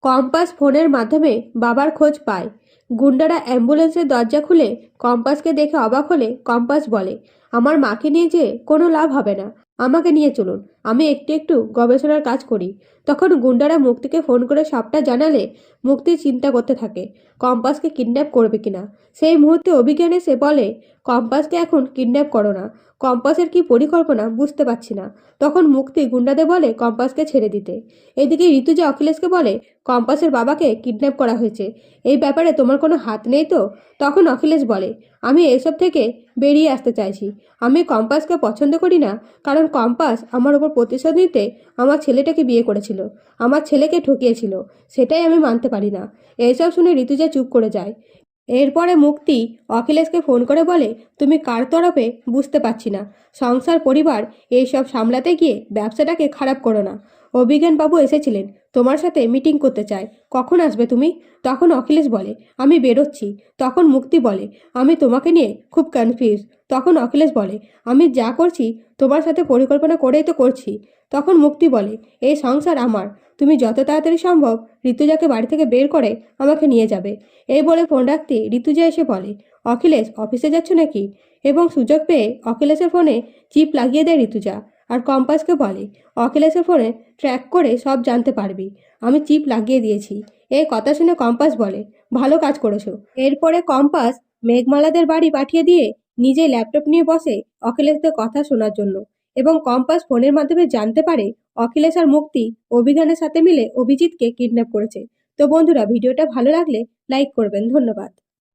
Compass ফোনের মাধ্যমে বাবার খোঁজ পায়। গুন্ডারা অ্যাম্বুলেন্সের দরজা খুলে কম্পাসকে দেখে অবাক হলে কম্পাস বলে, আমার মাকে নিয়ে যেয়ে কোনো লাভ হবে না, আমাকে নিয়ে চলুন, আমি একটু একটু গবেষণার কাজ করি। তখন গুন্ডারা মুক্তিকে ফোন করে সবটা জানালে মুক্তি চিন্তা করতে থাকে কম্পাসকে কিডন্যাপ করবে কিনা। সেই মুহূর্তে অভিজ্ঞান এসে বলে, কম্পাসকে এখন কিডন্যাপ করো না, কম্পাসের কি পরিকল্পনা বুঝতে পারছি না। তখন মুক্তি গুন্ডাদের বলে কম্পাসকে ছেড়ে দিতে। এদিকে ঋতুজা অখিলেশকে বলে, কম্পাসের বাবাকে কিডন্যাপ করা হয়েছে, এই ব্যাপারে তোমার কোনো হাত নেই তো? তখন অখিলেশ বলে, আমি এসব থেকে বেরিয়ে আসতে চাইছি। আমি কম্পাসকে পছন্দ করি না, কারণ কম্পাস আমার ওপর প্রতিশোধ নিতে আমার ছেলেটাকে বিয়ে করেছিল, আমার ছেলেকে ঠকিয়েছিল, সেটাই আমি মানতে পারি না। এইসব শুনে ঋতুজা চুপ করে যায়। এরপরে মুক্তি অখিলেশকে ফোন করে বলে, তুমি কার তরফে বুঝতে পারছি না, সংসার পরিবার এইসব সামলাতে গিয়ে ব্যবসাটাকে খারাপ করো না। অভিজ্ঞান বাবু এসেছিলেন, তোমার সাথে মিটিং করতে চায়, কখন আসবে তুমি? তখন অখিলেশ বলে, আমি বেরোচ্ছি। তখন মুক্তি বলে, আমি তোমাকে নিয়ে খুব কনফিউজ। তখন অখিলেশ বলে, আমি যা করছি তোমার সাথে পরিকল্পনা করেই তো করছি। তখন মুক্তি বলে, এই সংসার আমার, তুমি যত তাড়াতাড়ি সম্ভব ঋতুজাকে বাড়ি থেকে বের করে আমাকে নিয়ে যাবে। এই বলে ফোন রাখতে ঋতুজা এসে বলে, অখিলেশ অফিসে যাচ্ছ নাকি? এবং সুযোগ পেয়ে অখিলেশের ফোনে চিপ লাগিয়ে দেয় ঋতুজা। আর কম্পাসকে বলে, অখিলেশের ফোনে ট্র্যাক করে সব জানতে পারবি, আমি চিপ লাগিয়ে দিয়েছি। এই কথা শুনে কম্পাস বলে, ভালো কাজ করেছো। এরপরে কম্পাস মেঘমালাদের বাড়ি পাঠিয়ে দিয়ে নিজে ল্যাপটপ নিয়ে বসে অখিলেশদের কথা শোনার জন্য। এবং কম্পাস ফোনের মাধ্যমে জানতে পারে অখিলেশ আর মুক্তি অভিজ্ঞানের সাথে মিলে অভিজিৎকে কিডন্যাপ করেছে। তো বন্ধুরা, ভিডিওটা ভালো লাগলে লাইক করবেন। ধন্যবাদ।